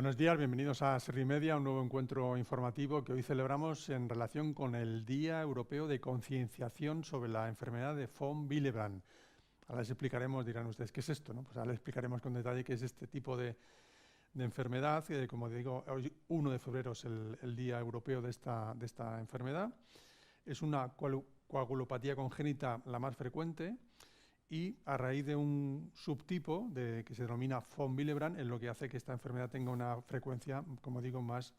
Buenos días, bienvenidos a Servimedia, un nuevo encuentro informativo que hoy celebramos en relación con el Día Europeo de Concienciación sobre la enfermedad de von Willebrand. Ahora les explicaremos, dirán ustedes, ¿qué es esto? ¿No? Pues ahora les explicaremos con detalle qué es este tipo de enfermedad. Como digo, hoy 1 de febrero es el Día Europeo de esta enfermedad. Es una coagulopatía congénita la más frecuente y a raíz de un subtipo que se denomina von Willebrand es lo que hace que esta enfermedad tenga una frecuencia, como digo, más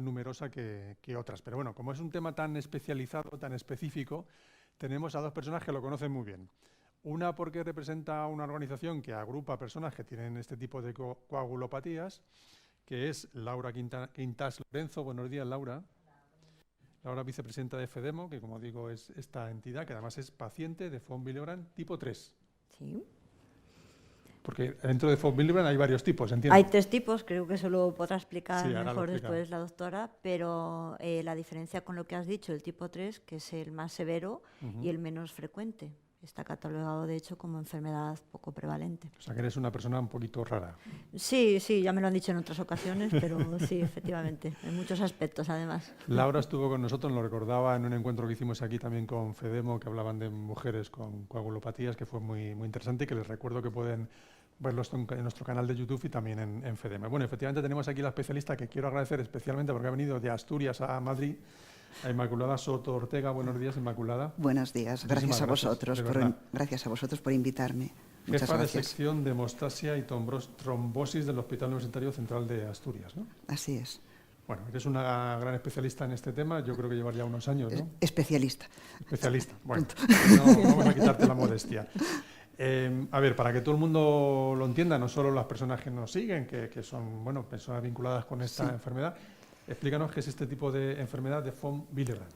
numerosa que otras. Pero bueno, como es un tema tan especializado, tan específico, tenemos a dos personas que lo conocen muy bien. Una porque representa una organización que agrupa a personas que tienen este tipo de coagulopatías, que es Laura Quintas Lorenzo. Buenos días, Laura. Laura, vicepresidenta de FEDEMO, que como digo es esta entidad, que además es paciente de von Willebrand tipo 3. Sí. Porque dentro de von Willebrand hay varios tipos, entiendo. Hay 3 tipos, creo que eso lo podrá explicar Sí, mejor después la doctora, pero la diferencia con lo que has dicho, el tipo 3, que es el más severo y el menos frecuente. Está catalogado, de hecho, como enfermedad poco prevalente. O sea, que eres una persona un poquito rara. Sí, ya me lo han dicho en otras ocasiones, pero sí, efectivamente, en muchos aspectos, además. Laura estuvo con nosotros, lo recordaba en un encuentro que hicimos aquí también con FEDEMO, que hablaban de mujeres con coagulopatías, que fue muy interesante y que les recuerdo que pueden verlo en nuestro canal de YouTube y también en FEDEMO. Bueno, efectivamente tenemos aquí la especialista que quiero agradecer especialmente porque ha venido de Asturias a Madrid, a Inmaculada Soto Ortega. Buenos días, Inmaculada. Buenos días, gracias a vosotros por invitarme. Muchas Jefa gracias. de sección de hemostasia y trombosis del Hospital Universitario Central de Asturias, ¿no? Así es. Bueno, eres una gran especialista en este tema, yo creo que llevas ya unos años, ¿no? Especialista. Especialista, bueno, no vamos a quitarte la modestia. A ver, para que todo el mundo lo entienda, no solo las personas que nos siguen, que son personas vinculadas con esta enfermedad, explícanos qué es este tipo de enfermedad de von Willebrand.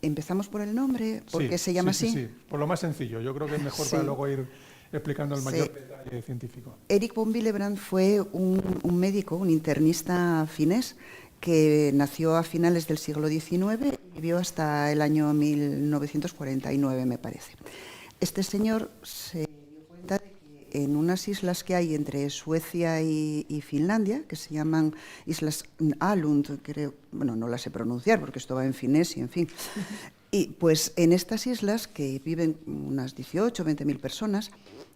Empezamos por el nombre, porque se llama así. Sí, por lo más sencillo. Yo creo que es mejor para luego ir explicando el mayor detalle científico. Erich von Willebrand fue un médico, un internista finés, que nació a finales del siglo XIX y vivió hasta el año 1949, me parece. Este señor se dio cuenta de que en unas islas que hay entre Suecia y Finlandia, que se llaman Islas Åland, creo, bueno, no las sé pronunciar porque esto va en finés y en fin. Y pues en estas islas, que viven unas 18 o 20.000 personas,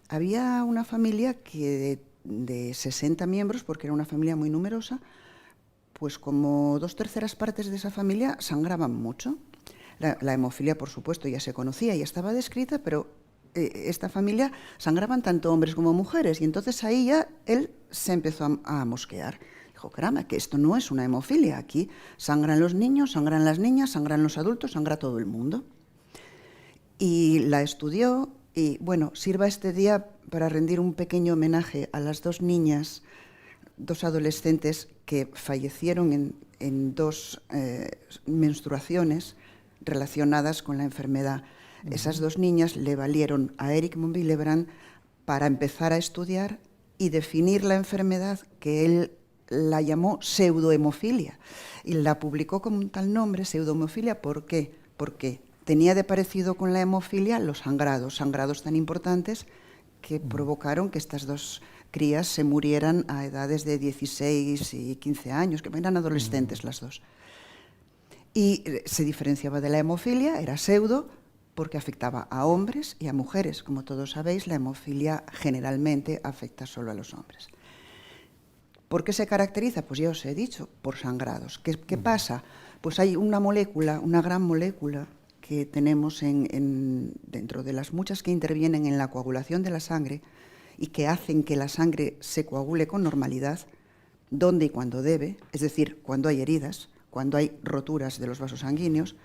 había una familia que de 60 miembros, porque era una familia muy numerosa, pues como 2/3 partes de esa familia sangraban mucho. La hemofilia, por supuesto, ya se conocía, ya estaba descrita, pero esta familia sangraban tanto hombres como mujeres, y entonces ahí ya él se empezó a mosquear. Dijo, caramba, que esto no es una hemofilia, aquí sangran los niños, sangran las niñas, sangran los adultos, sangra todo el mundo. Y la estudió, y bueno, sirva este día para rendir un pequeño homenaje a las 2 niñas, 2 adolescentes que fallecieron en 2 menstruaciones relacionadas con la enfermedad. Esas 2 niñas le valieron a Erich von Willebrand para empezar a estudiar y definir la enfermedad, que él la llamó pseudohemofilia, y la publicó con un tal nombre, pseudohemofilia. ¿Por qué? Porque tenía de parecido con la hemofilia los sangrados tan importantes que provocaron que estas 2 crías se murieran a edades de 16 y 15 años, que eran adolescentes las 2. Y se diferenciaba de la hemofilia, era pseudo, porque afectaba a hombres y a mujeres. Como todos sabéis, la hemofilia generalmente afecta solo a los hombres. ¿Por qué se caracteriza? Pues ya os he dicho, por sangrados. ¿Qué pasa? Pues hay una molécula, una gran molécula que tenemos dentro de las muchas que intervienen en la coagulación de la sangre y que hacen que la sangre se coagule con normalidad, donde y cuando debe, es decir, cuando hay heridas, cuando hay roturas de los vasos sanguíneos.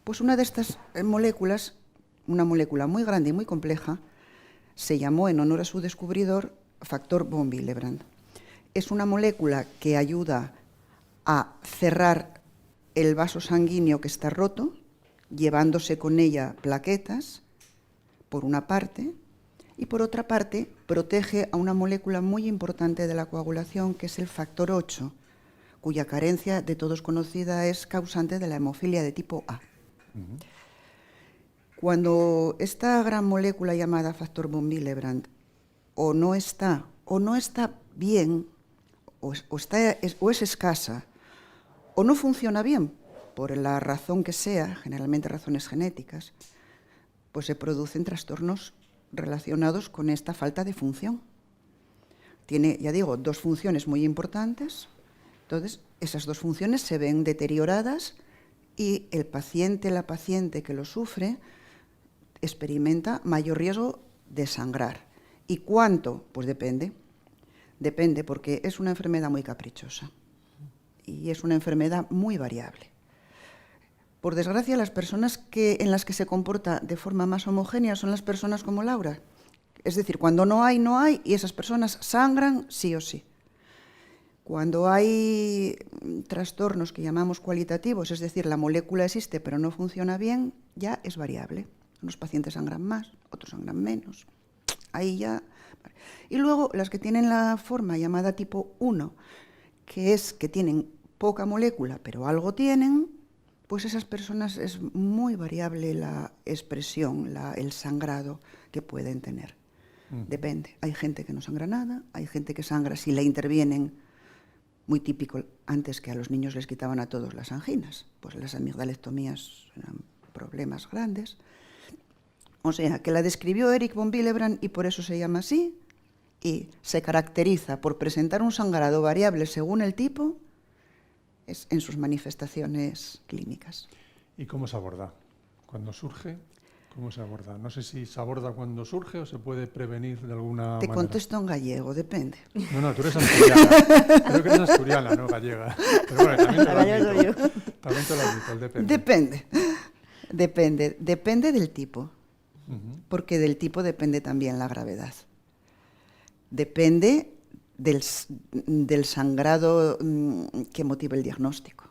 Pues una de estas moléculas, una molécula muy grande y muy compleja, se llamó en honor a su descubridor factor von Willebrand. Es una molécula que ayuda a cerrar el vaso sanguíneo que está roto, llevándose con ella plaquetas, por una parte, y por otra parte protege a una molécula muy importante de la coagulación, que es el factor 8, cuya carencia de todos conocida es causante de la hemofilia de tipo A. Cuando esta gran molécula llamada factor von Willebrand o no está bien, o es escasa, o no funciona bien, por la razón que sea, generalmente razones genéticas, pues se producen trastornos relacionados con esta falta de función. Tiene, ya digo, dos funciones muy importantes, entonces esas dos funciones se ven deterioradas y el paciente, la paciente que lo sufre, experimenta mayor riesgo de sangrar. ¿Y cuánto? Pues depende. Depende, porque es una enfermedad muy caprichosa y es una enfermedad muy variable. Por desgracia, las personas en las que se comporta de forma más homogénea son las personas como Laura. Es decir, cuando no hay, no hay, y esas personas sangran sí o sí. Cuando hay trastornos que llamamos cualitativos, es decir, la molécula existe pero no funciona bien, ya es variable. Unos pacientes sangran más, otros sangran menos. Ahí ya... Y luego las que tienen la forma llamada tipo 1, que es que tienen poca molécula pero algo tienen, pues esas personas es muy variable la expresión, el sangrado que pueden tener. Depende. Hay gente que no sangra nada, hay gente que sangra si le intervienen, muy típico antes que a los niños les quitaban a todos las anginas, pues las amigdalectomías eran problemas grandes. O sea, que la describió Erik von Willebrand y por eso se llama así, y se caracteriza por presentar un sangrado variable según el tipo en sus manifestaciones clínicas. ¿Y cómo se aborda? Cuando surge, ¿cómo se aborda? No sé si se aborda cuando surge o se puede prevenir de alguna manera. Te contesto en gallego, depende. No, tú eres asturiana. Creo que eres asturiana, no gallega. Pero bueno, también te lo admito. También te lo admito, el depende. Depende del tipo, porque del tipo depende también la gravedad. Depende del sangrado que motive el diagnóstico.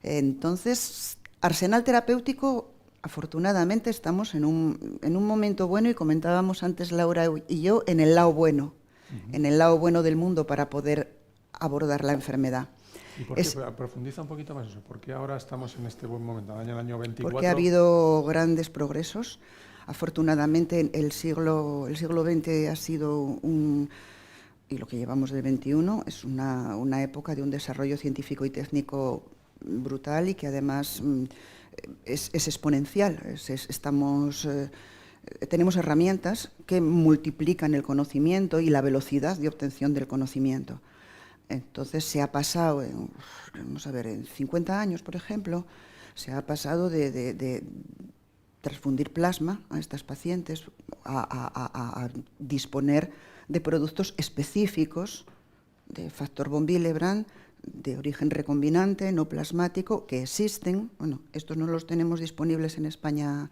Entonces, arsenal terapéutico, afortunadamente estamos en un momento bueno y comentábamos antes Laura y yo en el lado bueno, en el lado bueno del mundo para poder abordar la enfermedad. ¿Y por qué? Profundiza un poquito más eso. ¿Por qué ahora estamos en este buen momento, en el año 24? Porque ha habido grandes progresos. Afortunadamente el siglo XX ha sido y lo que llevamos del XXI es una época de un desarrollo científico y técnico brutal y que además es exponencial. Tenemos herramientas que multiplican el conocimiento y la velocidad de obtención del conocimiento. Entonces se ha pasado, vamos a ver, en 50 años, por ejemplo, se ha pasado de transfundir plasma a estas pacientes a disponer de productos específicos de factor von Willebrand, de origen recombinante, no plasmático, que existen. Bueno, estos no los tenemos disponibles en España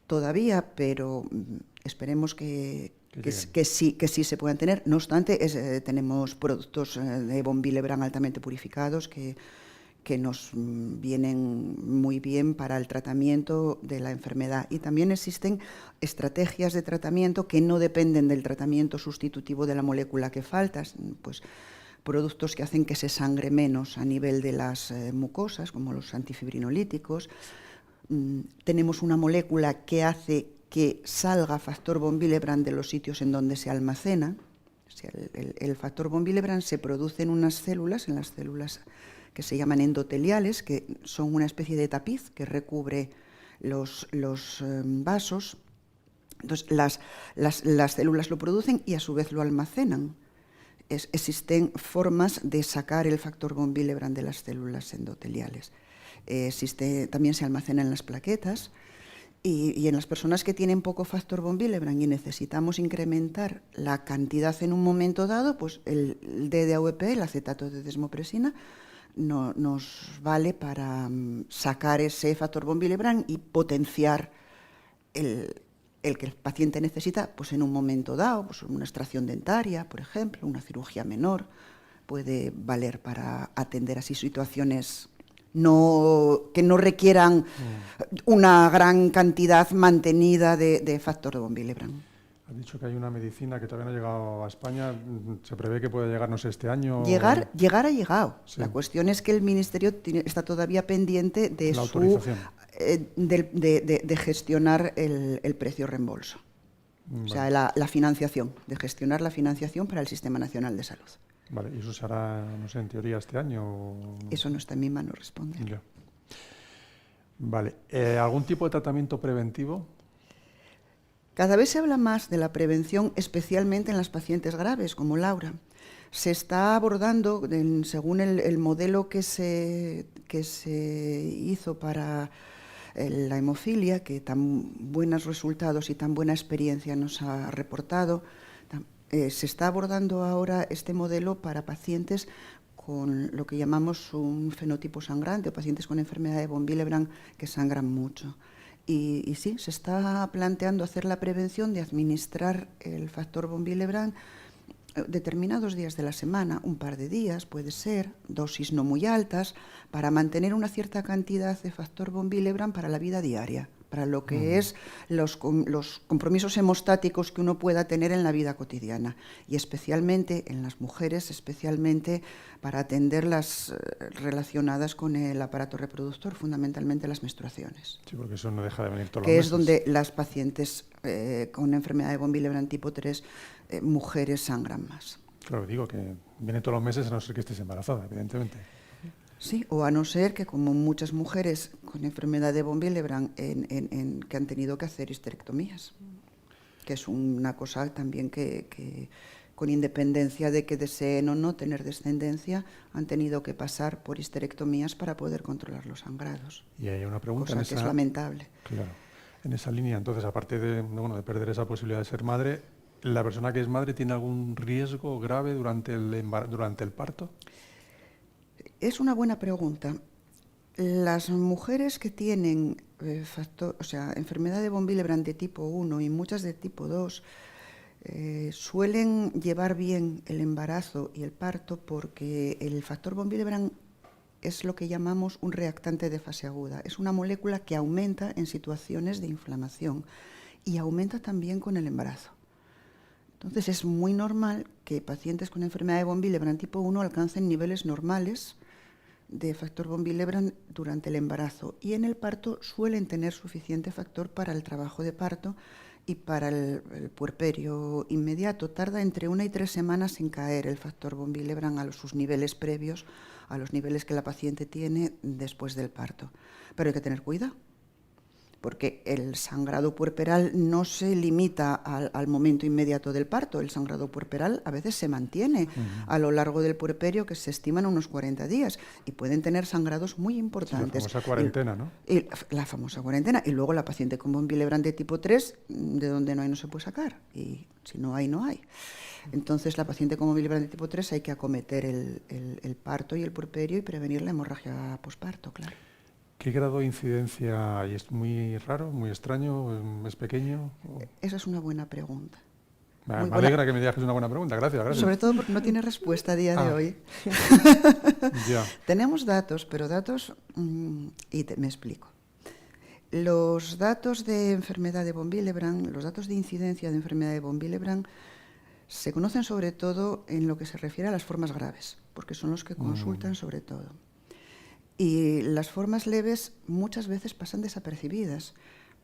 todavía, pero esperemos que sí se puedan tener. No obstante, tenemos productos de von Willebrand altamente purificados que nos vienen muy bien para el tratamiento de la enfermedad. Y también existen estrategias de tratamiento que no dependen del tratamiento sustitutivo de la molécula que falta, pues productos que hacen que se sangre menos a nivel de las mucosas, como los antifibrinolíticos. Tenemos una molécula que hace que salga factor von Willebrand de los sitios en donde se almacena. O sea, el factor von Willebrand se produce en unas células, en las células que se llaman endoteliales, que son una especie de tapiz que recubre los vasos. Entonces, las células lo producen y a su vez lo almacenan. Existen formas de sacar el factor von Willebrand de las células endoteliales. También se almacena en las plaquetas y en las personas que tienen poco factor von Willebrand y necesitamos incrementar la cantidad en un momento dado, pues el DDAVP, el acetato de desmopresina, nos vale para sacar ese factor von Willebrand y potenciar el que el paciente necesita pues en un momento dado, pues una extracción dentaria, por ejemplo, una cirugía menor, puede valer para atender así situaciones que no requieran una gran cantidad mantenida de factor von Willebrand. Has dicho que hay una medicina que todavía no ha llegado a España. ¿Se prevé que pueda llegarnos este año? Llegar ha llegado. Sí. La cuestión es que el Ministerio está todavía pendiente de la autorización. De gestionar el precio reembolso. O sea, la financiación, de gestionar la financiación para el Sistema Nacional de Salud. Vale, ¿y eso se hará, no sé, en teoría este año? O... Eso no está en mi mano responder. Ya. Vale, ¿algún tipo de tratamiento preventivo? Cada vez se habla más de la prevención, especialmente en las pacientes graves, como Laura. Se está abordando, según el modelo que se hizo para la hemofilia, que tan buenos resultados y tan buena experiencia nos ha reportado, se está abordando ahora este modelo para pacientes con lo que llamamos un fenotipo sangrante, o pacientes con enfermedad de von Willebrand que sangran mucho. Y sí, se está planteando hacer la prevención de administrar el factor von Willebrand determinados días de la semana, un par de días, puede ser, dosis no muy altas, para mantener una cierta cantidad de factor von Willebrand para la vida diaria, para lo que es los compromisos hemostáticos que uno pueda tener en la vida cotidiana, y especialmente en las mujeres, especialmente para atender las relacionadas con el aparato reproductor, fundamentalmente las menstruaciones. Sí, porque eso no deja de venir todos los que meses. Es donde las pacientes con enfermedad de von Willebrand tipo 3, mujeres sangran más. Claro, digo que viene todos los meses a no ser que estés embarazada, evidentemente. Sí, o a no ser que, como muchas mujeres con enfermedad de von Willebrand que han tenido que hacer histerectomías, que es una cosa también que con independencia de que deseen o no tener descendencia, han tenido que pasar por histerectomías para poder controlar los sangrados. Y hay una pregunta cosa que es lamentable. Claro. En esa línea, entonces, aparte de perder esa posibilidad de ser madre, ¿la persona que es madre tiene algún riesgo grave durante el parto? Es una buena pregunta. Las mujeres que tienen enfermedad de von Willebrand de tipo 1 y muchas de tipo 2 suelen llevar bien el embarazo y el parto porque el factor von Willebrand es lo que llamamos un reactante de fase aguda. Es una molécula que aumenta en situaciones de inflamación y aumenta también con el embarazo. Entonces es muy normal que pacientes con enfermedad de von Willebrand tipo 1 alcancen niveles normales de factor von Willebrand durante el embarazo, y en el parto suelen tener suficiente factor para el trabajo de parto y para el puerperio inmediato. Tarda entre 1 y 3 semanas en caer el factor von Willebrand a sus niveles previos, a los niveles que la paciente tiene después del parto. Pero hay que tener cuidado, porque el sangrado puerperal no se limita al momento inmediato del parto. El sangrado puerperal a veces se mantiene a lo largo del puerperio, que se estiman unos 40 días, y pueden tener sangrados muy importantes. Sí, la famosa cuarentena, ¿no? La famosa cuarentena. Y luego la paciente con von Willebrand de tipo 3, de donde no hay no se puede sacar. Y si no hay, no hay. Entonces, la paciente con von Willebrand de tipo 3 hay que acometer el parto y el puerperio y prevenir la hemorragia posparto, claro. ¿Qué grado de incidencia hay? ¿Es muy raro, muy extraño, es pequeño? Esa es una buena pregunta. Me alegra que me digas que es una buena pregunta, gracias. Sobre todo porque no tiene respuesta a día de hoy. Ya. Tenemos datos, pero me explico. Los datos de enfermedad de von Willebrand, los datos de incidencia de enfermedad de von Willebrand, se conocen sobre todo en lo que se refiere a las formas graves, porque son los que consultan sobre todo. Y las formas leves muchas veces pasan desapercibidas,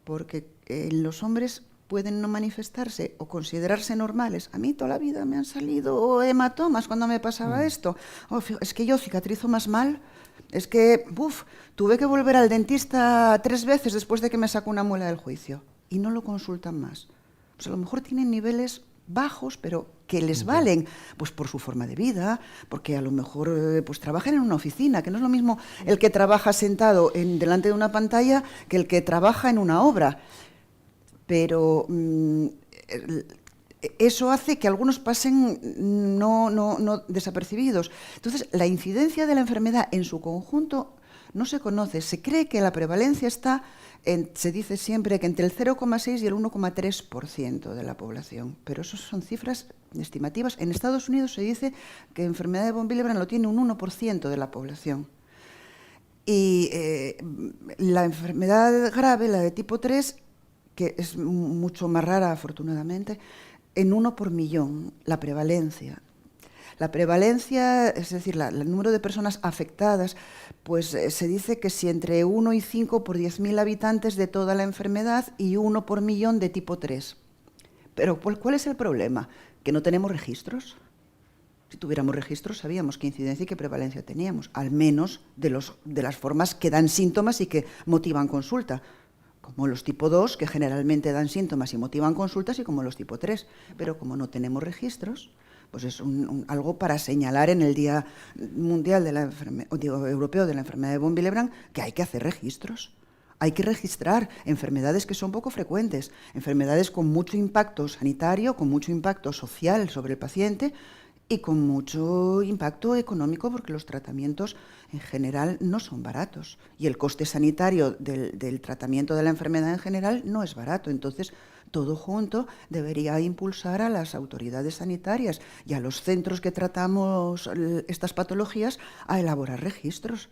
porque en los hombres pueden no manifestarse o considerarse normales. A mí toda la vida me han salido hematomas cuando me pasaba esto. Es que yo cicatrizo más mal. Es que, tuve que volver al dentista 3 veces después de que me sacó una muela del juicio. Y no lo consultan más. Pues a lo mejor tienen niveles bajos, pero que les valen, pues por su forma de vida, porque a lo mejor pues trabajan en una oficina, que no es lo mismo el que trabaja sentado delante de una pantalla que el que trabaja en una obra. Pero eso hace que algunos pasen no desapercibidos. Entonces, la incidencia de la enfermedad en su conjunto no se conoce. Se cree que la prevalencia está, se dice siempre que entre el 0,6 y el 1,3% de la población, pero eso son cifras estimativas. En Estados Unidos se dice que enfermedad de von Willebrand lo tiene un 1% de la población. Y la enfermedad grave, la de tipo 3, que es mucho más rara afortunadamente, en 1 por millón, la prevalencia. La prevalencia, es decir, el número de personas afectadas, pues se dice que si entre 1 y 5 por 10.000 habitantes de toda la enfermedad y 1 por millón de tipo 3. Pero ¿cuál es el problema? Que no tenemos registros. Si tuviéramos registros, sabíamos qué incidencia y qué prevalencia teníamos, al menos de las formas que dan síntomas y que motivan consulta, como los tipo 2, que generalmente dan síntomas y motivan consultas, y como los tipo 3. Pero como no tenemos registros, pues es algo para señalar en el Día Mundial Europeo de la Enfermedad de von Willebrand, que hay que hacer registros. Hay que registrar enfermedades que son poco frecuentes, enfermedades con mucho impacto sanitario, con mucho impacto social sobre el paciente y con mucho impacto económico, porque los tratamientos en general no son baratos. Y el coste sanitario del tratamiento de la enfermedad en general no es barato. Entonces, todo junto debería impulsar a las autoridades sanitarias y a los centros que tratamos estas patologías a elaborar registros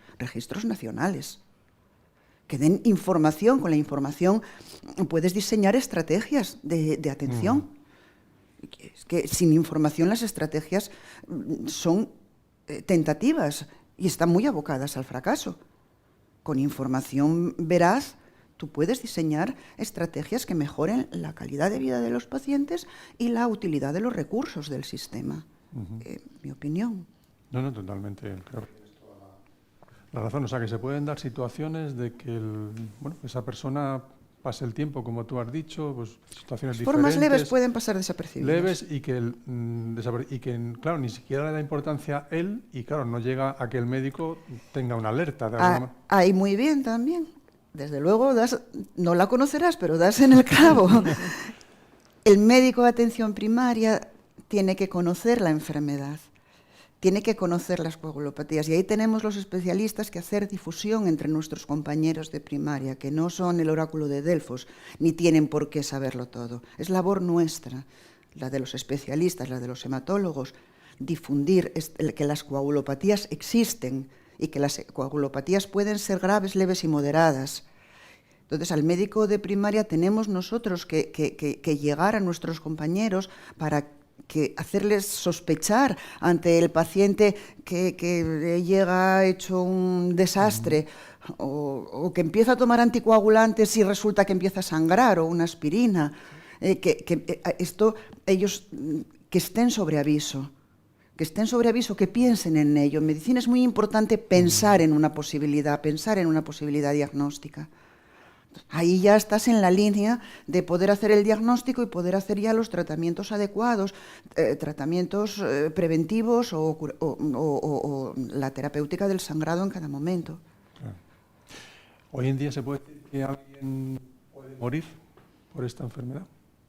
nacionales, que den información. Con la información puedes diseñar estrategias de atención. Es que sin información las estrategias son tentativas y están muy abocadas al fracaso. Con información veraz, tú puedes diseñar estrategias que mejoren la calidad de vida de los pacientes y la utilidad de los recursos del sistema. Mi opinión. No, totalmente. Creo que tienes toda la razón. O sea, que se pueden dar situaciones de que esa persona pase el tiempo, como tú has dicho, pues situaciones diferentes. Formas leves pueden pasar desapercibidas. Leves y que, claro, ni siquiera le da importancia él y, claro, no llega a que el médico tenga una alerta. Ahí muy bien también. Desde luego, no la conocerás, pero das en el clavo. El médico de atención primaria tiene que conocer la enfermedad, tiene que conocer las coagulopatías, y ahí tenemos los especialistas que hacer difusión entre nuestros compañeros de primaria, que no son el oráculo de Delfos, ni tienen por qué saberlo todo. Es labor nuestra, la de los especialistas, la de los hematólogos, difundir que las coagulopatías existen y que las coagulopatías pueden ser graves, leves y moderadas. Entonces, al médico de primaria tenemos nosotros que llegar a nuestros compañeros para hacerles sospechar ante el paciente que llega hecho un desastre, o que empieza a tomar anticoagulantes y resulta que empieza a sangrar, o una aspirina, ellos que estén sobre aviso, que piensen en ello. En medicina es muy importante pensar en una posibilidad diagnóstica. Ahí ya estás en la línea de poder hacer el diagnóstico y poder hacer ya los tratamientos adecuados, tratamientos preventivos o la terapéutica del sangrado en cada momento. Claro. ¿Hoy en día se puede decir que alguien puede morir por esta enfermedad?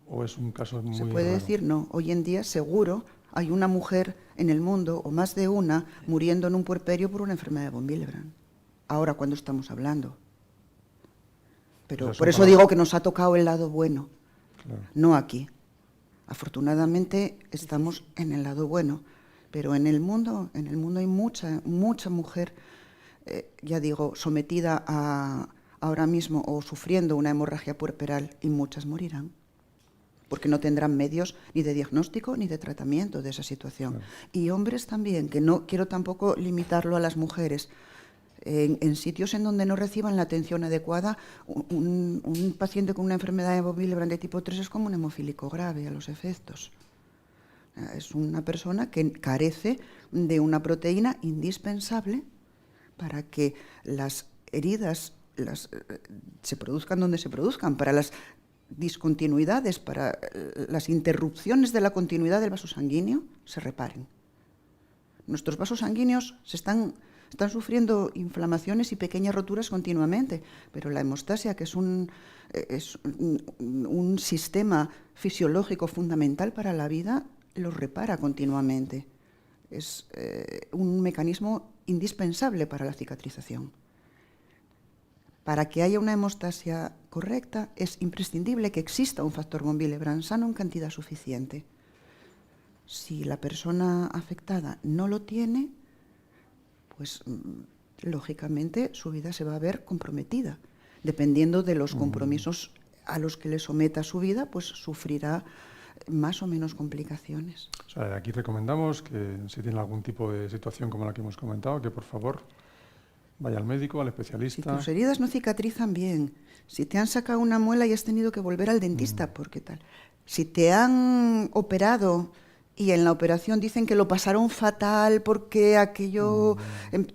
¿O es un caso muy raro? Se puede decir no. Hoy en día seguro hay una mujer en el mundo, o más de una, muriendo en un puerperio por una enfermedad de von Willebrand. Ahora, cuando estamos hablando. Pero por eso digo que nos ha tocado el lado bueno, claro. No aquí. Afortunadamente estamos en el lado bueno, pero en el mundo hay mucha mujer, ya digo, sometida ahora mismo o sufriendo una hemorragia puerperal, y muchas morirán, porque no tendrán medios ni de diagnóstico ni de tratamiento de esa situación. Claro. Y hombres también, que no quiero tampoco limitarlo a las mujeres. En sitios en donde no reciban la atención adecuada, un paciente con una enfermedad de von Willebrand de tipo 3 es como un hemofílico grave a los efectos. Es una persona que carece de una proteína indispensable para que las heridas se produzcan donde se produzcan, para las discontinuidades, para las interrupciones de la continuidad del vaso sanguíneo se reparen. Nuestros vasos sanguíneos están sufriendo inflamaciones y pequeñas roturas continuamente, pero la hemostasia, que es un sistema fisiológico fundamental para la vida, los repara continuamente. Es un mecanismo indispensable para la cicatrización. Para que haya una hemostasia correcta, es imprescindible que exista un factor von Willebrand sano en cantidad suficiente. Si la persona afectada no lo tiene, pues lógicamente su vida se va a ver comprometida. Dependiendo de los compromisos a los que le someta su vida, pues sufrirá más o menos complicaciones. O sea, aquí recomendamos que si tiene algún tipo de situación como la que hemos comentado, que por favor Vaya al médico, al Si especialista. tus heridas no cicatrizan bien, si te han sacado una muela y has tenido que volver al dentista, porque tal. Si te han operado y en la operación dicen que lo pasaron fatal porque aquello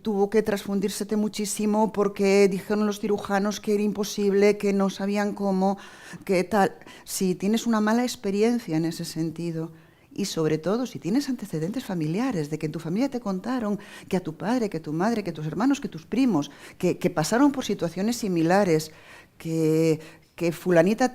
tuvo que transfundírsete muchísimo, porque dijeron los cirujanos que era imposible, que no sabían cómo, que tal. Si tienes una mala experiencia en ese sentido, y sobre todo si tienes antecedentes familiares, de que en tu familia te contaron que a tu padre, que a tu madre, que a tus hermanos, que a tus primos, que pasaron por situaciones similares, que fulanita,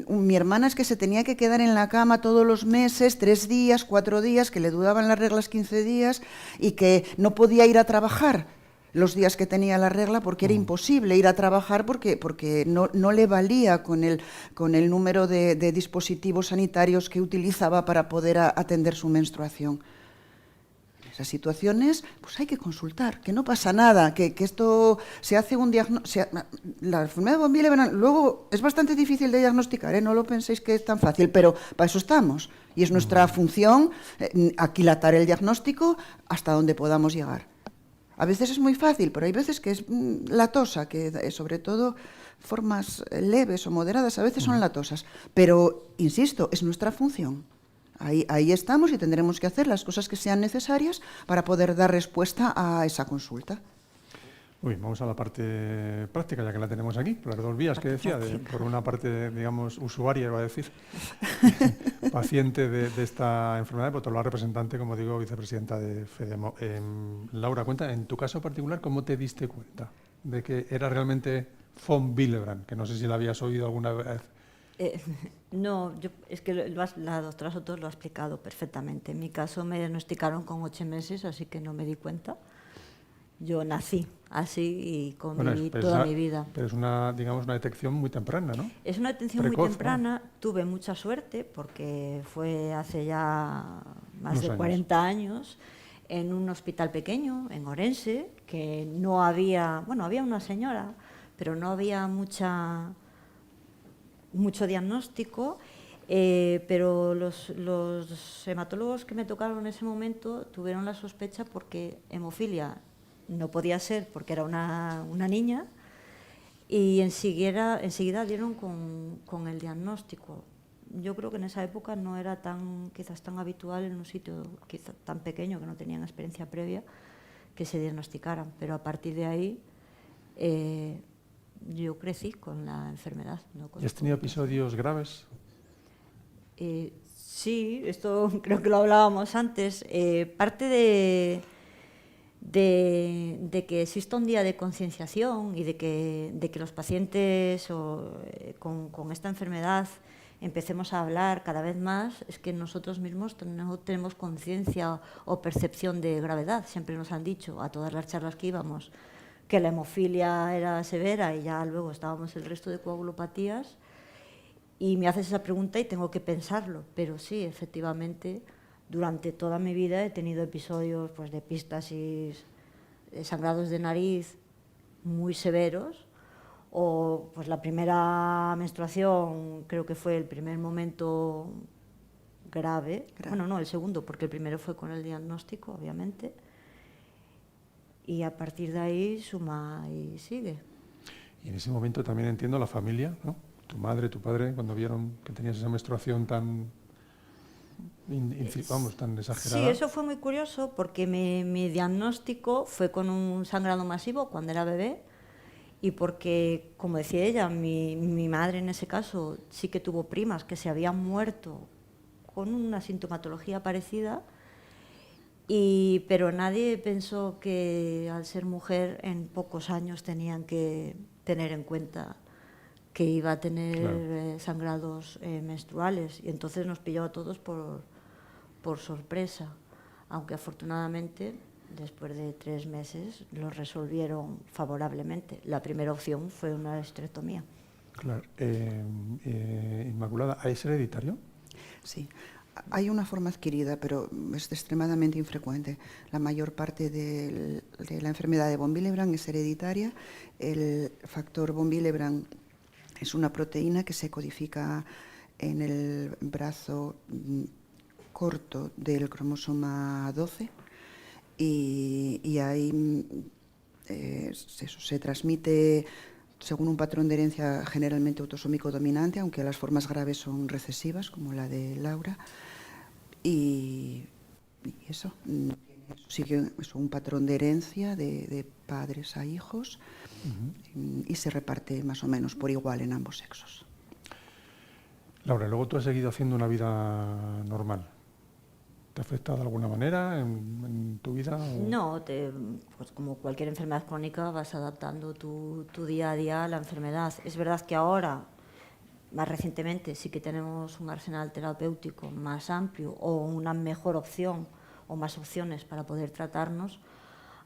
mi hermana es que se tenía que quedar en la cama todos los meses, 3 días, 4 días, que le duraban las reglas 15 días y que no podía ir a trabajar los días que tenía la regla porque era imposible ir a trabajar porque no le valía con el número de dispositivos sanitarios que utilizaba para poder atender su menstruación. En esas situaciones, pues hay que consultar, que no pasa nada, que esto se hace un diagnóstico. La enfermedad de von Willebrand luego es bastante difícil de diagnosticar, no lo penséis que es tan fácil, pero para eso estamos. Y es nuestra función aquilatar el diagnóstico hasta donde podamos llegar. A veces es muy fácil, pero hay veces que es latosa, que sobre todo formas leves o moderadas a veces son latosas. Pero, insisto, es nuestra función. Ahí estamos y tendremos que hacer las cosas que sean necesarias para poder dar respuesta a esa consulta. Vamos a la parte práctica, ya que la tenemos aquí, por las dos vías que decía, por una parte, digamos, usuaria, iba a decir, paciente de esta enfermedad, y por otro lado, representante, como digo, vicepresidenta de FEDEMO. Laura, cuenta, en tu caso particular, ¿cómo te diste cuenta de que era realmente von Willebrand? Que no sé si la habías oído alguna vez. No, es que la doctora Soto lo ha explicado perfectamente. En mi caso me diagnosticaron con 8 meses, así que no me di cuenta. Yo nací así y conviví toda mi vida. Pero es una detección muy temprana, ¿no? Es una detección precoz, muy temprana. ¿No? Tuve mucha suerte porque fue hace ya más de 40 años en un hospital pequeño, en Orense, que no había, bueno, había una señora, pero no había mucho diagnóstico. Pero los hematólogos que me tocaron en ese momento tuvieron la sospecha porque hemofilia no podía ser porque era una niña y enseguida dieron con el diagnóstico. Yo creo que en esa época no era quizás tan habitual en un sitio quizás tan pequeño que no tenían experiencia previa que se diagnosticaran, pero a partir de ahí yo crecí con la enfermedad. ¿No? ¿Y has tenido episodios graves? Sí, esto creo que lo hablábamos antes. Parte de que exista un día de concienciación y de que los pacientes con esta enfermedad empecemos a hablar cada vez más, es que nosotros mismos no tenemos conciencia o percepción de gravedad. Siempre nos han dicho a todas las charlas que íbamos que la hemofilia era severa y ya luego estábamos el resto de coagulopatías. Y me haces esa pregunta y tengo que pensarlo, pero sí, efectivamente, durante toda mi vida he tenido episodios pues, de epistasis, sangrados de nariz muy severos, o pues la primera menstruación creo que fue el primer momento grave. Bueno, no, el segundo, porque el primero fue con el diagnóstico, obviamente, y a partir de ahí suma y sigue. Y en ese momento también entiendo la familia, ¿no? Tu madre, tu padre, cuando vieron que tenías esa menstruación tan exagerada. Sí, eso fue muy curioso porque mi diagnóstico fue con un sangrado masivo cuando era bebé y porque, como decía ella, mi madre en ese caso sí que tuvo primas que se habían muerto con una sintomatología parecida, pero nadie pensó que al ser mujer en pocos años tenían que tener en cuenta que iba a tener sangrados menstruales, y entonces nos pilló a todos por sorpresa, aunque afortunadamente después de 3 meses lo resolvieron favorablemente. La primera opción fue una esterectomía. Claro. Inmaculada, ¿es hereditario? Sí. Hay una forma adquirida, pero es extremadamente infrecuente. La mayor parte de la enfermedad de von Willebrand es hereditaria. El factor von Willebrand es una proteína que se codifica en el brazo corto del cromosoma 12 y hay se transmite según un patrón de herencia generalmente autosómico dominante, aunque las formas graves son recesivas, como la de Laura. Y eso, sigue un patrón de herencia de padres a hijos, y se reparte más o menos por igual en ambos sexos. Laura, luego tú has seguido haciendo una vida normal. ¿Te ha afectado de alguna manera en tu vida? ¿O? No, pues como cualquier enfermedad crónica vas adaptando tu día a día a la enfermedad. Es verdad que ahora, más recientemente, sí que tenemos un arsenal terapéutico más amplio o una mejor opción o más opciones para poder tratarnos.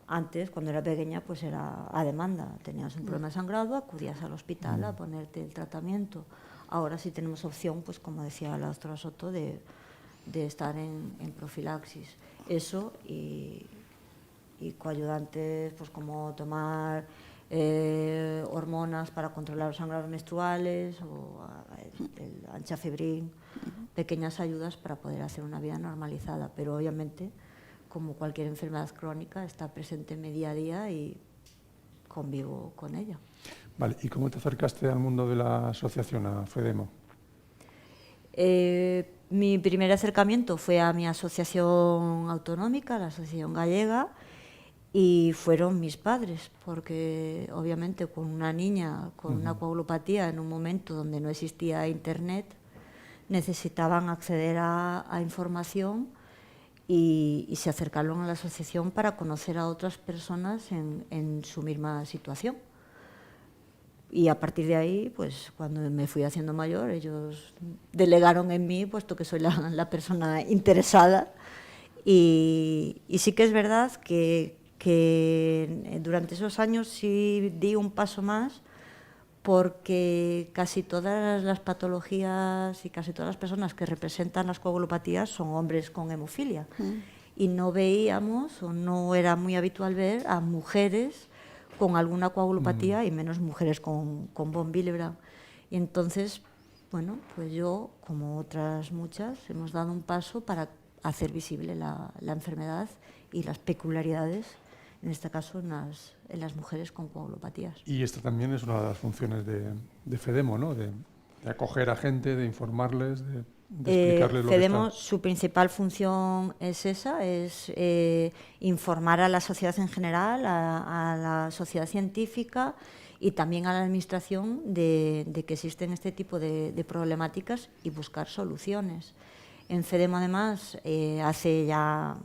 Antes, cuando era pequeña, pues era a demanda. Tenías un problema de sangrado, acudías al hospital a ponerte el tratamiento. Ahora sí tenemos opción, pues como decía la doctora Soto, de estar en profilaxis. Eso y coayudantes, pues como tomar hormonas para controlar los sangrados menstruales o el anchafibrin, pequeñas ayudas para poder hacer una vida normalizada, pero obviamente, como cualquier enfermedad crónica, está presente en mi día a día y convivo con ella. Vale, ¿y cómo te acercaste al mundo de la asociación, a FEDEMO? Mi primer acercamiento fue a mi asociación autonómica, la Asociación Gallega, y fueron mis padres, porque obviamente con una niña con una coagulopatía en un momento donde no existía internet, necesitaban acceder a información y se acercaron a la asociación para conocer a otras personas en su misma situación. Y a partir de ahí, pues cuando me fui haciendo mayor, ellos delegaron en mí, puesto que soy la persona interesada. Y sí que es verdad que durante esos años sí di un paso más, porque casi todas las patologías y casi todas las personas que representan las coagulopatías son hombres con hemofilia. Y no veíamos, o no era muy habitual ver, a mujeres con alguna coagulopatía y menos mujeres con von Willebrand. Y entonces, bueno, pues yo, como otras muchas, hemos dado un paso para hacer visible la enfermedad y las peculiaridades, en este caso en las mujeres con coagulopatías. Y esta también es una de las funciones de FEDEMO, ¿no? De acoger a gente, de informarles, de explicarles lo FEDEMO, que está. su principal función es esa, es informar a la sociedad en general, a la sociedad científica y también a la administración de que existen este tipo de problemáticas y buscar soluciones. En FEDEMO, además, hace ya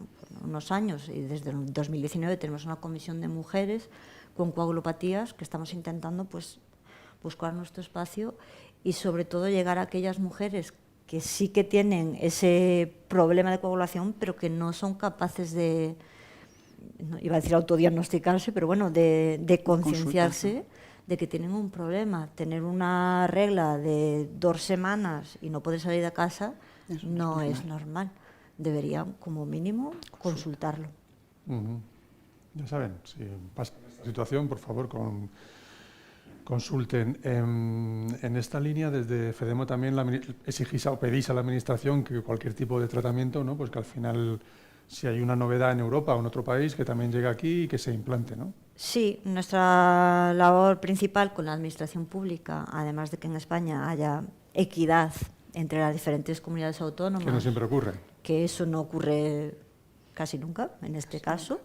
unos años, y desde el 2019, tenemos una comisión de mujeres con coagulopatías que estamos intentando, pues, buscar nuestro espacio y, sobre todo, llegar a aquellas mujeres que sí que tienen ese problema de coagulación, pero que no son capaces de, no, iba a decir autodiagnosticarse, pero bueno, de concienciarse de que tienen un problema. Tener una regla de 2 semanas y no poder salir de casa no es normal. Deberían, como mínimo, consultarlo. Ya saben, si pasa esta situación, por favor, consulten. En esta línea, desde FEDEMO también exigís o pedís a la Administración que cualquier tipo de tratamiento, ¿no? Pues que al final, si hay una novedad en Europa o en otro país, que también llegue aquí y que se implante, ¿no? Sí, nuestra labor principal con la Administración pública, además de que en España haya equidad entre las diferentes comunidades autónomas, que no siempre ocurre, que eso no ocurre casi nunca en este caso,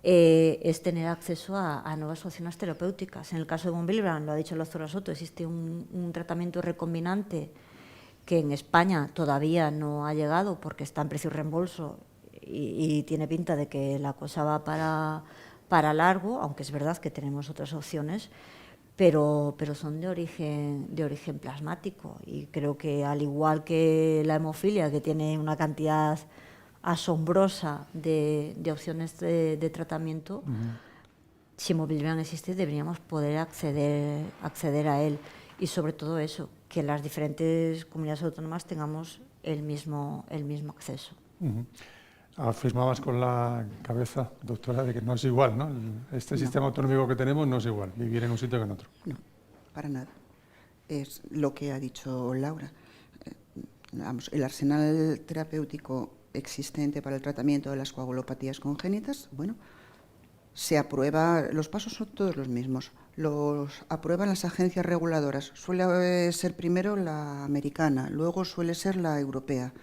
es tener acceso a nuevas opciones terapéuticas. En el caso de von Willebrand, lo ha dicho la doctora Soto, existe un tratamiento recombinante que en España todavía no ha llegado porque está en precio y reembolso y tiene pinta de que la cosa va para largo, aunque es verdad que tenemos otras opciones, pero son de origen plasmático, y creo que, al igual que la hemofilia, que tiene una cantidad asombrosa de opciones de tratamiento, si von Willebrand existe, deberíamos poder acceder a él, y sobre todo eso, que las diferentes comunidades autónomas tengamos el mismo acceso. Afirmabas con la cabeza, doctora, de que no es igual, ¿no? Este sistema autonómico que tenemos no es igual, vivir en un sitio que en otro. No, para nada. Es lo que ha dicho Laura. Vamos, el arsenal terapéutico existente para el tratamiento de las coagulopatías congénitas, bueno, se aprueba, los pasos son todos los mismos, los aprueban las agencias reguladoras. Suele ser primero la americana, luego suele ser la europea,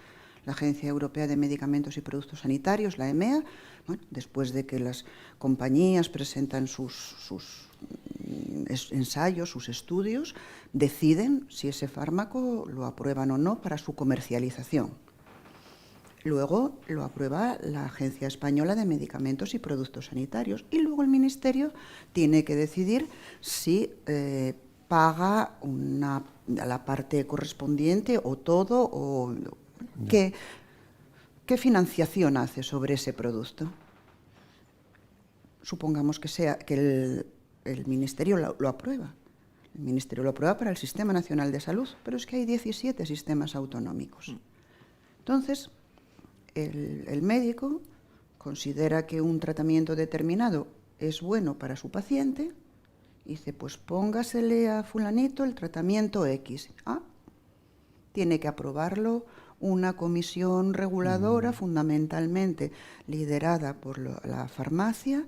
la Agencia Europea de Medicamentos y Productos Sanitarios, la EMEA. Bueno, después de que las compañías presentan sus ensayos, sus estudios, deciden si ese fármaco lo aprueban o no para su comercialización. Luego lo aprueba la Agencia Española de Medicamentos y Productos Sanitarios y luego el Ministerio tiene que decidir si paga la parte correspondiente o todo, o qué financiación hace sobre ese producto. Supongamos que el Ministerio lo aprueba. El Ministerio lo aprueba para el Sistema Nacional de Salud, pero es que hay 17 sistemas autonómicos. Entonces, el médico considera que un tratamiento determinado es bueno para su paciente y dice, pues póngasele a fulanito el tratamiento X. Tiene que aprobarlo una comisión reguladora, fundamentalmente liderada por la farmacia,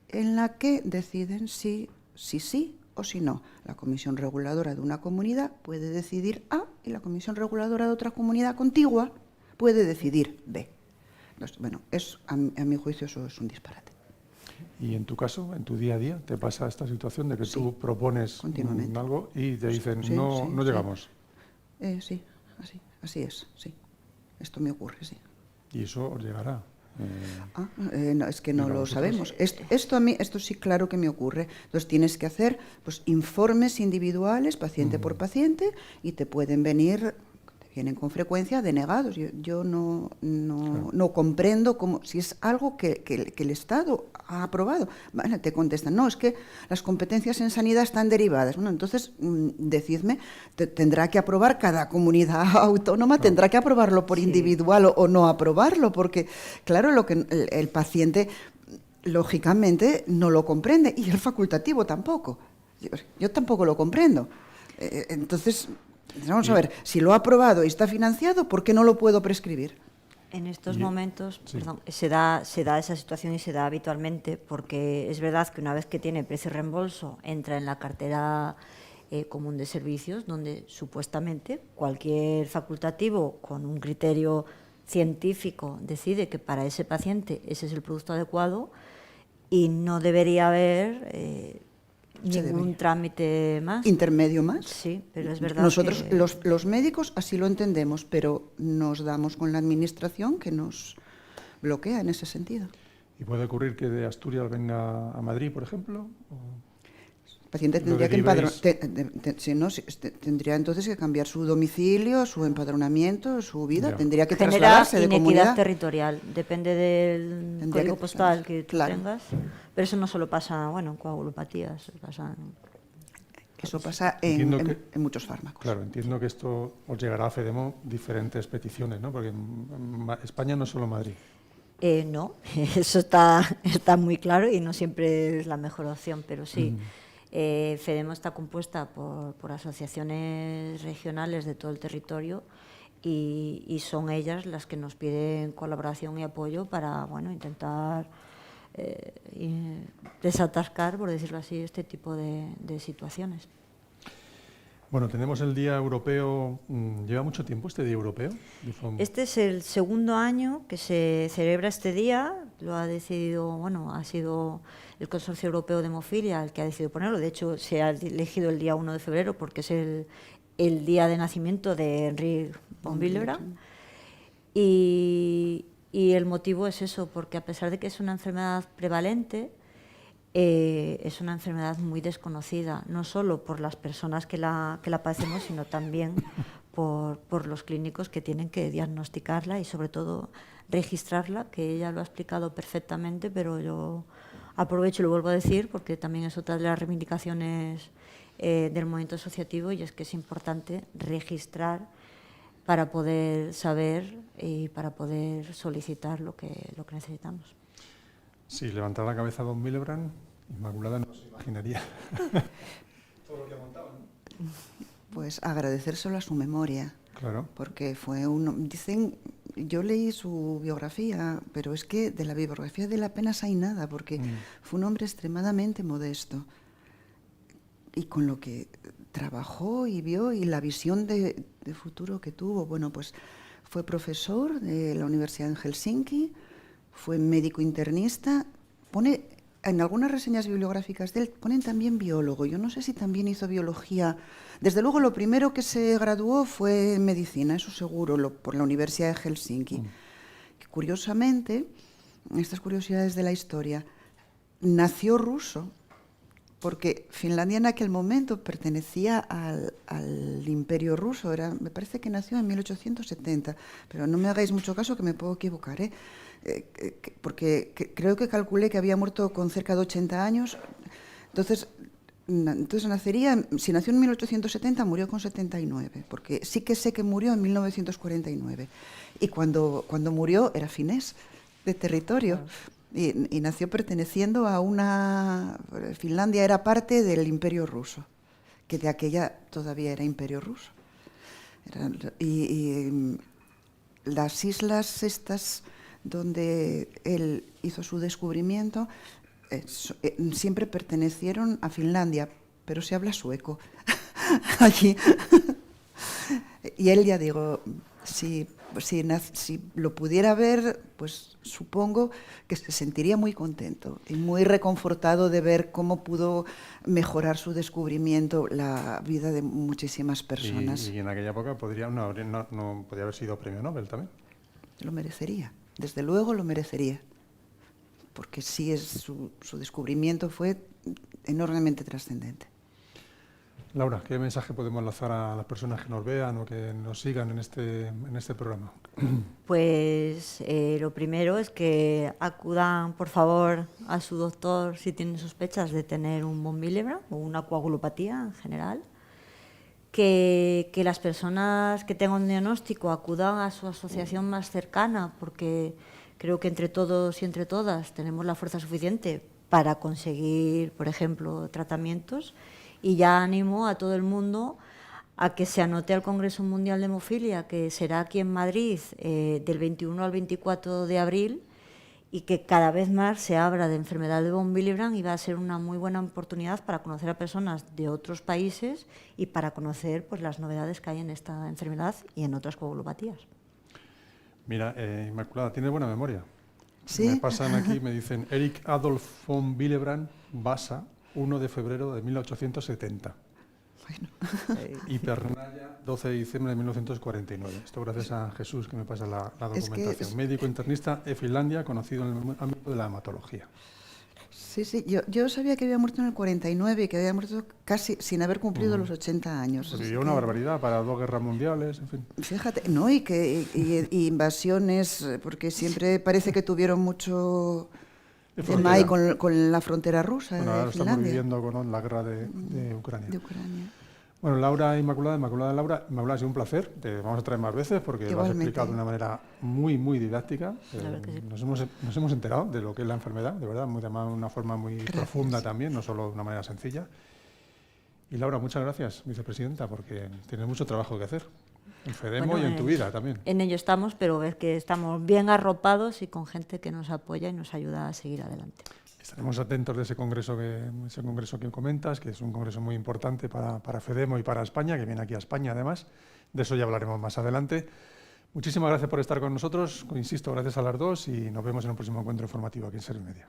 en la que deciden si sí o si no. La comisión reguladora de una comunidad puede decidir A y la comisión reguladora de otra comunidad contigua puede decidir B. Entonces, bueno, a mi juicio eso es un disparate. Y en tu caso, en tu día a día, ¿te pasa esta situación de que tú propones algo y te dicen no llegamos? Sí, así es, sí. Esto me ocurre, sí. ¿Y eso os llegará? No, es que no lo sabemos. Esto sí, claro que me ocurre. Entonces tienes que hacer informes individuales, paciente por paciente, y te pueden venir, vienen con frecuencia denegados. Yo no comprendo si es algo que el Estado ha aprobado. Bueno, te contestan, no, es que las competencias en sanidad están derivadas. Bueno, entonces, decidme, tendrá que aprobar cada comunidad autónoma, tendrá que aprobarlo por individual o no aprobarlo, porque, claro, lo que el paciente, lógicamente, no lo comprende, y el facultativo tampoco. Yo tampoco lo comprendo. Entonces, vamos a ver, si lo ha aprobado y está financiado, ¿por qué no lo puedo prescribir? En estos momentos, se da esa situación y se da habitualmente, porque es verdad que una vez que tiene precio y reembolso, entra en la cartera común de servicios, donde supuestamente cualquier facultativo con un criterio científico decide que para ese paciente ese es el producto adecuado y no debería haber ningún trámite más. ¿Intermedio más? Sí, pero es verdad. Nosotros, los médicos, así lo entendemos, pero nos damos con la administración que nos bloquea en ese sentido. ¿Y puede ocurrir que de Asturias venga a Madrid, por ejemplo? El paciente tendría tendría entonces que cambiar su domicilio, su empadronamiento, su vida, tendría que trasladarse de comunidad. Inequidad territorial, depende del código postal que tú tengas. Pero eso no solo pasa, en coagulopatías, Eso pasa en muchos fármacos. Claro, entiendo que esto os llegará a FEDEMO diferentes peticiones, ¿no? Porque en España no es solo Madrid. No, eso está muy claro y no siempre es la mejor opción, pero sí. FEDEMO está compuesta por asociaciones regionales de todo el territorio y son ellas las que nos piden colaboración y apoyo para intentar desatascar, por decirlo así, este tipo de situaciones. Bueno, tenemos el Día Europeo. ¿Lleva mucho tiempo este Día Europeo? Este es el segundo año que se celebra este día. Lo ha decidido, ha sido el Consorcio Europeo de Hemofilia el que ha decidido ponerlo. De hecho, se ha elegido el día 1 de febrero porque es el día de nacimiento de Henrik von Willebrand. Y el motivo es eso, porque a pesar de que es una enfermedad prevalente, es una enfermedad muy desconocida, no solo por las personas que la padecemos, sino también por los clínicos que tienen que diagnosticarla y sobre todo registrarla, que ella lo ha explicado perfectamente, pero yo aprovecho y lo vuelvo a decir porque también es otra de las reivindicaciones del movimiento asociativo, y es que es importante registrar para poder saber y para poder solicitar lo que necesitamos. Sí, levantar la cabeza a don Willebrand, Inmaculada no se imaginaría todo lo que ha montado, ¿no? Pues agradecérselo a su memoria. Claro. Porque dicen, yo leí su biografía, pero es que de la biografía de él apenas hay nada, porque fue un hombre extremadamente modesto. Y con lo que trabajó y vio y la visión de futuro que tuvo, bueno, pues fue profesor de la Universidad en Helsinki, fue médico internista, pone en algunas reseñas bibliográficas de él, ponen también biólogo. Yo no sé si también hizo biología. Desde luego, lo primero que se graduó fue medicina, eso seguro, por la Universidad de Helsinki. Curiosamente, estas curiosidades de la historia, nació ruso, porque Finlandia en aquel momento pertenecía al Imperio Ruso, me parece que nació en 1870, pero no me hagáis mucho caso que me puedo equivocar, porque creo que calculé que había muerto con cerca de 80 años, entonces nacería, si nació en 1870, murió con 79, porque sí que sé que murió en 1949, y cuando murió era finés de territorio. Y nació perteneciendo a una... Finlandia era parte del Imperio Ruso, que de aquella todavía era Imperio Ruso. Y las islas estas donde él hizo su descubrimiento siempre pertenecieron a Finlandia, pero se habla sueco allí. Y él, ya digo, si lo pudiera ver, pues supongo que se sentiría muy contento y muy reconfortado de ver cómo pudo mejorar su descubrimiento la vida de muchísimas personas. Y en aquella época no podría haber sido premio Nobel también. Lo merecería, desde luego lo merecería, porque sí su descubrimiento fue enormemente trascendente. Laura, ¿qué mensaje podemos lanzar a las personas que nos vean o que nos sigan en este programa? Pues lo primero es que acudan, por favor, a su doctor si tienen sospechas de tener un von Willebrand o una coagulopatía en general. Que las personas que tengan un diagnóstico acudan a su asociación más cercana, porque creo que entre todos y entre todas tenemos la fuerza suficiente para conseguir, por ejemplo, tratamientos. Y ya animo a todo el mundo a que se anote al Congreso Mundial de Hemofilia, que será aquí en Madrid del 21 al 24 de abril, y que cada vez más se habla de enfermedad de von Willebrand, y va a ser una muy buena oportunidad para conocer a personas de otros países y para conocer pues, las novedades que hay en esta enfermedad y en otras coagulopatías. Mira, Inmaculada, tienes buena memoria. ¿Sí? Me pasan aquí, me dicen Erich Adolf von Willebrand, Vasa, 1 de febrero de 1870. Bueno. Y Pernaya, 12 de diciembre de 1949. Esto gracias a Jesús que me pasa la documentación. Médico internista de Finlandia, conocido en el ámbito de la hematología. Sí, yo sabía que había muerto en el 49 y que había muerto casi sin haber cumplido los 80 años. Pues vivió una barbaridad para 2 guerras mundiales, en fin. Fíjate, no, y invasiones, porque siempre parece que tuvieron mucho tema ahí con la frontera rusa. Bueno, ahora de estamos Finlandia. viviendo con la guerra de Ucrania. De Ucrania. Bueno, Laura Inmaculada, Laura, ha sido un placer. Te vamos a traer más veces porque lo has explicado de una manera muy, muy didáctica. Claro que sí. Nos hemos enterado de lo que es la enfermedad, de verdad, de una forma muy profunda también, no solo de una manera sencilla. Y Laura, muchas gracias, vicepresidenta, porque tienes mucho trabajo que hacer. En FEDEMO y en tu vida también. En ello estamos, pero ves que estamos bien arropados y con gente que nos apoya y nos ayuda a seguir adelante. Estaremos atentos de ese congreso que comentas, que es un congreso muy importante para FEDEMO y para España, que viene aquí a España además. De eso ya hablaremos más adelante. Muchísimas gracias por estar con nosotros. Insisto, gracias a las dos y nos vemos en un próximo encuentro informativo aquí en Servimedia.